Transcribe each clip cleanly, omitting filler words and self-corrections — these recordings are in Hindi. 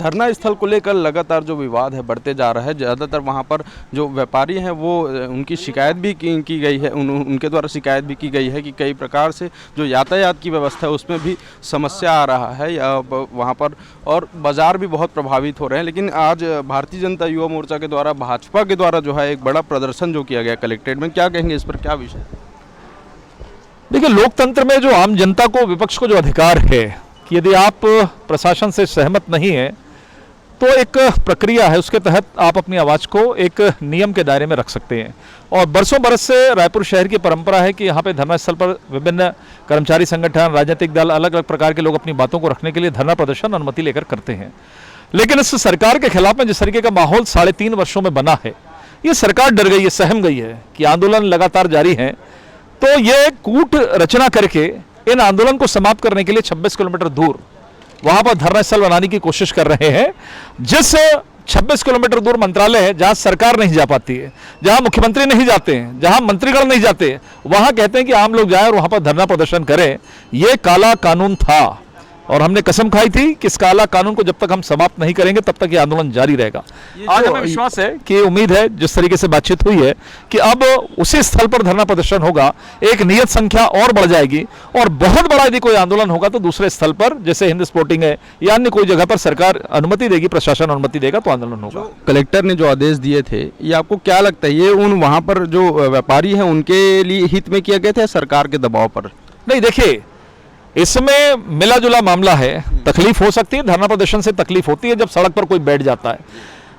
धरना स्थल को लेकर लगातार जो विवाद है बढ़ते जा रहा है। ज़्यादातर वहाँ पर जो व्यापारी हैं वो उनकी शिकायत भी की गई है, उनके द्वारा शिकायत भी की गई है कि कई प्रकार से जो यातायात की व्यवस्था है उसमें भी समस्या आ रहा है वहाँ पर, और बाज़ार भी बहुत प्रभावित हो रहे हैं। लेकिन आज भारतीय जनता युवा मोर्चा के द्वारा, भाजपा के द्वारा जो है एक बड़ा प्रदर्शन जो किया गया कलेक्ट्रेट में, क्या कहेंगे इस पर, क्या विषय? देखिए, लोकतंत्र में जो आम जनता को, विपक्ष को जो अधिकार है कि यदि आप प्रशासन से सहमत नहीं हैं तो एक प्रक्रिया है, उसके तहत आप अपनी आवाज़ को एक नियम के दायरे में रख सकते हैं। और बरसों बरस से रायपुर शहर की परंपरा है कि यहाँ पे धरना स्थल पर विभिन्न कर्मचारी संगठन, राजनीतिक दल, अलग अलग प्रकार के लोग अपनी बातों को रखने के लिए धरना प्रदर्शन अनुमति लेकर करते हैं। लेकिन इस सरकार के खिलाफ में जिस तरीके का माहौल 3.5 वर्षों में बना है, ये सरकार डर गई है, सहम गई है कि आंदोलन लगातार जारी है, तो ये कूट रचना करके इन आंदोलन को समाप्त करने के लिए 26 किलोमीटर दूर वहां पर धरना स्थल बनाने की कोशिश कर रहे हैं। जिस 26 किलोमीटर दूर मंत्रालय है, जहां सरकार नहीं जा पाती है, जहां मुख्यमंत्री नहीं जाते हैं, जहां मंत्रीगण नहीं जाते, वहां कहते हैं कि आम लोग जाएं और वहां पर धरना प्रदर्शन करें। यह काला कानून था और हमने कसम खाई थी कि इस काला कानून को जब तक हम समाप्त नहीं करेंगे तब तक ये आंदोलन जारी रहेगा। आज हमें विश्वास है कि, उम्मीद है, जिस तरीके से बातचीत हुई है कि अब उसी स्थल पर धरना प्रदर्शन होगा, एक नियत संख्या और बढ़ जाएगी और बहुत बड़ा यदि कोई आंदोलन होगा तो दूसरे स्थल पर, जैसे हिंद स्पोर्टिंग है या अन्य कोई जगह पर सरकार अनुमति देगी, प्रशासन अनुमति देगा तो आंदोलन होगा। कलेक्टर ने जो आदेश दिए थे, ये आपको क्या लगता है, ये उन वहाँ पर जो व्यापारी हैं उनके लिए हित में किया गया था, सरकार के दबाव पर? नहीं, देखिए, इसमें मिला जुला मामला है। तकलीफ हो सकती है, धरना प्रदर्शन से तकलीफ होती है जब सड़क पर कोई बैठ जाता है।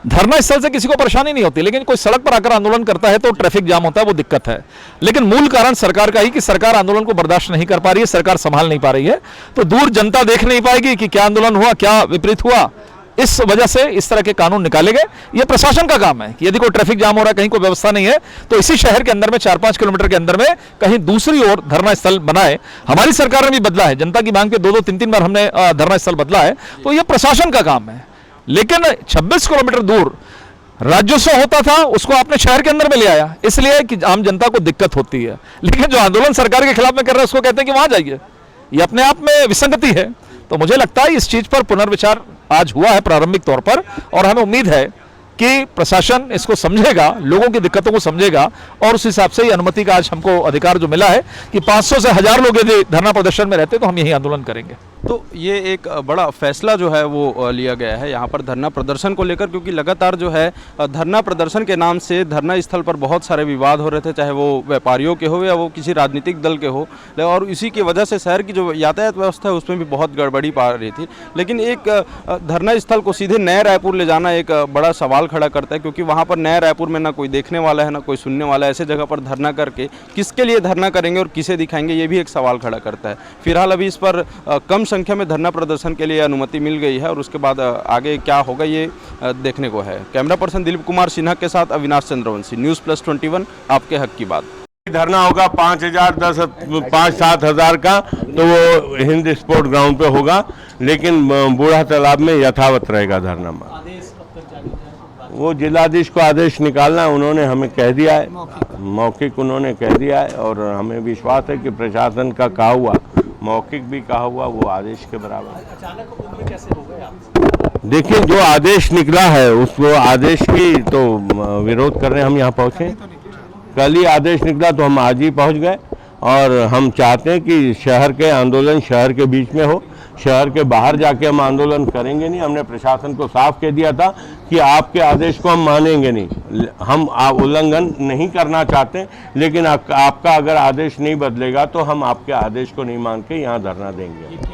धरना स्थल से किसी को परेशानी नहीं होती, लेकिन कोई सड़क पर आकर आंदोलन करता है तो ट्रैफिक जाम होता है, वो दिक्कत है। लेकिन मूल कारण सरकार का ही कि सरकार आंदोलन को बर्दाश्त नहीं कर पा रही है, सरकार संभाल नहीं पा रही है, तो दूर जनता देख नहीं पाएगी कि क्या आंदोलन हुआ, क्या विपरीत हुआ। इस वजह से इस तरह के कानून निकाले गए। ये प्रशासन का काम है कि यदि कोई ट्रैफिक जाम हो रहा है, कहीं कोई व्यवस्था नहीं है, तो इसी शहर के अंदर में 4-5 किलोमीटर के अंदर में कहीं दूसरी ओर धरना स्थल बनाए। हमारी सरकार ने भी बदला है, जनता की मांग पे 2-2, 3-3 बार हमने धरना स्थल बदला है, तो ये प्रशासन का काम है। लेकिन 26 किलोमीटर दूर राज्योत्सव होता था, उसको आपने शहर के अंदर में ले आया, इसलिए कि आम जनता को दिक्कत होती है। लेकिन जो आंदोलन सरकार के खिलाफ में कर रहे हैं उसको कहते हैं कि वहां जाइए, ये अपने आप में विसंगति है। तो मुझे लगता है इस चीज पर पुनर्विचार आज हुआ है प्रारंभिक तौर पर, और हमें उम्मीद है कि प्रशासन इसको समझेगा, लोगों की दिक्कतों को समझेगा, और उस हिसाब से ही अनुमति का आज हमको अधिकार जो मिला है कि 500 से 1000 लोग यदि धरना प्रदर्शन में रहते तो हम यही आंदोलन करेंगे। तो ये एक बड़ा फैसला जो है वो लिया गया है यहाँ पर धरना प्रदर्शन को लेकर, क्योंकि लगातार जो है धरना प्रदर्शन के नाम से धरना स्थल पर बहुत सारे विवाद हो रहे थे, चाहे वो व्यापारियों के हो या वो किसी राजनीतिक दल के हो, और इसी की वजह से शहर की जो यातायात व्यवस्था है उसमें भी बहुत गड़बड़ी पा रही थी। लेकिन एक धरना स्थल को सीधे नया रायपुर ले जाना एक बड़ा सवाल खड़ा करता है, क्योंकि वहाँ पर नया रायपुर में ना कोई देखने वाला है ना कोई सुनने वाला है। ऐसे जगह पर धरना करके किसके लिए धरना करेंगे और किसे दिखाएंगे, ये भी एक सवाल खड़ा करता है। फिलहाल अभी इस पर कम संख्या में धरना प्रदर्शन के लिए अनुमति मिल गई है, और उसके बाद आगे क्या होगा ये देखने को है। कैमरा पर्सन दिलीप कुमार सिन्हा के साथ अविनाश चंद्रवंशी, न्यूज़+21, आपके हक की बात। धरना होगा 5000, 5-7 हज़ार का, तो वो हिंद स्पोर्ट ग्राउंड पे होगा, लेकिन बूढ़ा तालाब में यथावत रहेगा धरना। वो जिलाधीश को आदेश निकालना है, उन्होंने हमें कह दिया है, मौखिक उन्होंने कह दिया है, और हमें विश्वास है कि प्रशासन का कहा हुआ, मौखिक भी कहा हुआ, वो आदेश के बराबर है। अचानक कैसे हो गए आप? देखिए, जो आदेश निकला है उस वो आदेश की तो विरोध करने हम यहाँ पहुँचे। कल ही आदेश निकला तो हम आज ही पहुँच गए, और हम चाहते हैं कि शहर के आंदोलन शहर के बीच में हो, शहर के बाहर जाके हम आंदोलन करेंगे नहीं। हमने प्रशासन को साफ कह दिया था कि आपके आदेश को हम मानेंगे नहीं, हम उल्लंघन नहीं करना चाहते, लेकिन आपका अगर आदेश नहीं बदलेगा तो हम आपके आदेश को नहीं मान के यहाँ धरना देंगे।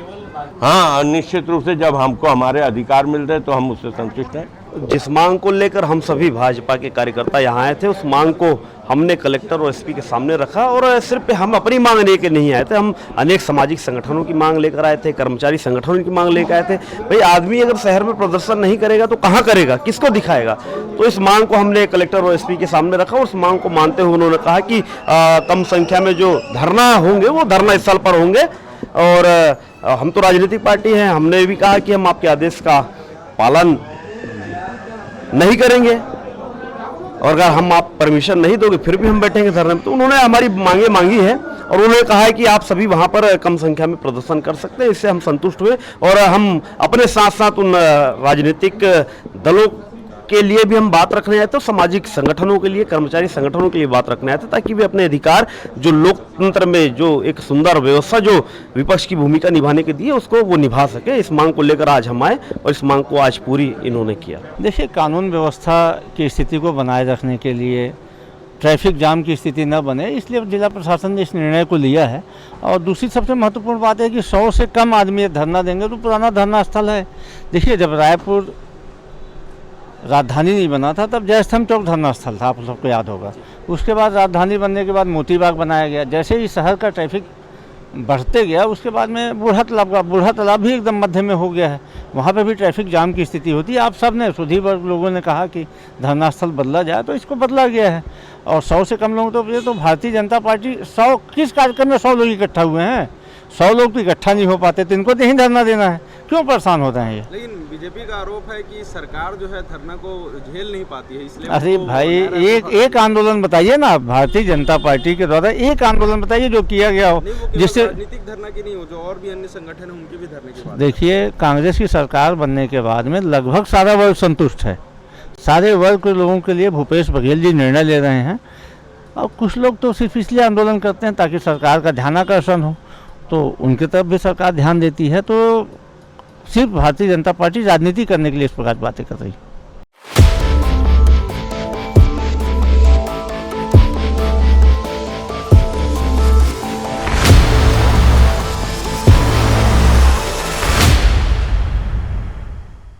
हाँ, निश्चित रूप से जब हमको हमारे अधिकार मिल रहे तो हम उससे संतुष्ट हैं। जिस मांग को लेकर हम सभी भाजपा के कार्यकर्ता यहाँ आए थे, उस मांग को हमने कलेक्टर और एसपी के सामने रखा, और सिर्फ हम अपनी मांग लेकर नहीं आए थे, हम अनेक सामाजिक संगठनों की मांग लेकर आए थे, कर्मचारी संगठनों की मांग लेकर आए थे। भाई, आदमी अगर शहर में प्रदर्शन नहीं करेगा तो कहाँ करेगा, किसको दिखाएगा? तो इस मांग को हमने कलेक्टर और एसपी के सामने रखा, और उस मांग को मानते हुए उन्होंने कहा कि कम संख्या में जो धरना होंगे वो धरना स्थल पर होंगे, और हम तो राजनीतिक पार्टी हैं, हमने भी कहा कि हम आपके आदेश का पालन नहीं करेंगे, और अगर हम आप परमिशन नहीं दोगे फिर भी हम बैठेंगे धरने में। तो उन्होंने हमारी मांगे मांगी है, और उन्होंने कहा है कि आप सभी वहाँ पर कम संख्या में प्रदर्शन कर सकते हैं। इससे हम संतुष्ट हुए और हम अपने साथ साथ उन राजनीतिक दलों के लिए भी हम बात रखने आए थे, सामाजिक संगठनों के लिए, कर्मचारी संगठनों के लिए बात रखने आए थे, ताकि वे अपने अधिकार जो लोकतंत्र में जो एक सुंदर व्यवस्था जो विपक्ष की भूमिका निभाने के दिए उसको वो निभा सके। इस मांग को लेकर आज हम आए और इस मांग को आज पूरी इन्होंने किया। देखिए, कानून व्यवस्था की स्थिति को बनाए रखने के लिए ट्रैफिक जाम की स्थिति न बने, इसलिए जिला प्रशासन ने इस निर्णय को लिया है। और दूसरी सबसे महत्वपूर्ण बात है कि 100 से कम आदमी धरना देंगे तो पुराना धरना स्थल है। देखिए, जब रायपुर राजधानी नहीं बना था तब जयस्तंभ चौक धरना स्थल था, आप सबको याद होगा। उसके बाद राजधानी बनने के बाद मोती बाग बनाया गया। जैसे ही शहर का ट्रैफिक बढ़ते गया उसके बाद में बूढ़ा तालाब भी एकदम मध्य में हो गया है, वहाँ पे भी ट्रैफिक जाम की स्थिति होती है। आप सब ने, सुधी वर्ग लोगों ने कहा कि धरना स्थल बदला जाए, तो इसको बदला गया है। और 100 से कम लोग, तो ये तो भारतीय जनता पार्टी 100 किस कार्यक्रम में 100 लोग इकट्ठा हुए हैं? 100 लोग तो इकट्ठा नहीं हो पाते, तो इनको नहीं धरना देना है, क्यों परेशान होते हैं ये? लेकिन बीजेपी का आरोप है कि सरकार जो है धरना को झेल नहीं पाती है, इसलिए अरे भाई, एक आंदोलन बताइए ना भारतीय जनता पार्टी के द्वारा, एक आंदोलन बताइए जो किया गया हो जिससे राजनीतिक धरना की नहीं हो, जो और भी अन्य संगठन है उनके भी धरने की बात। देखिए, कांग्रेस की सरकार बनने के बाद में लगभग सारा वर्ग संतुष्ट है। सारे वर्ग के लोगों के लिए भूपेश बघेल जी निर्णय ले रहे हैं, और कुछ लोग तो सिर्फ इसलिए आंदोलन करते हैं ताकि सरकार का ध्यानाकर्षण हो, तो उनकी तरफ भी सरकार ध्यान देती है। तो सिर्फ भारतीय जनता पार्टी राजनीति करने के लिए इस प्रकार की बातें कर रही है।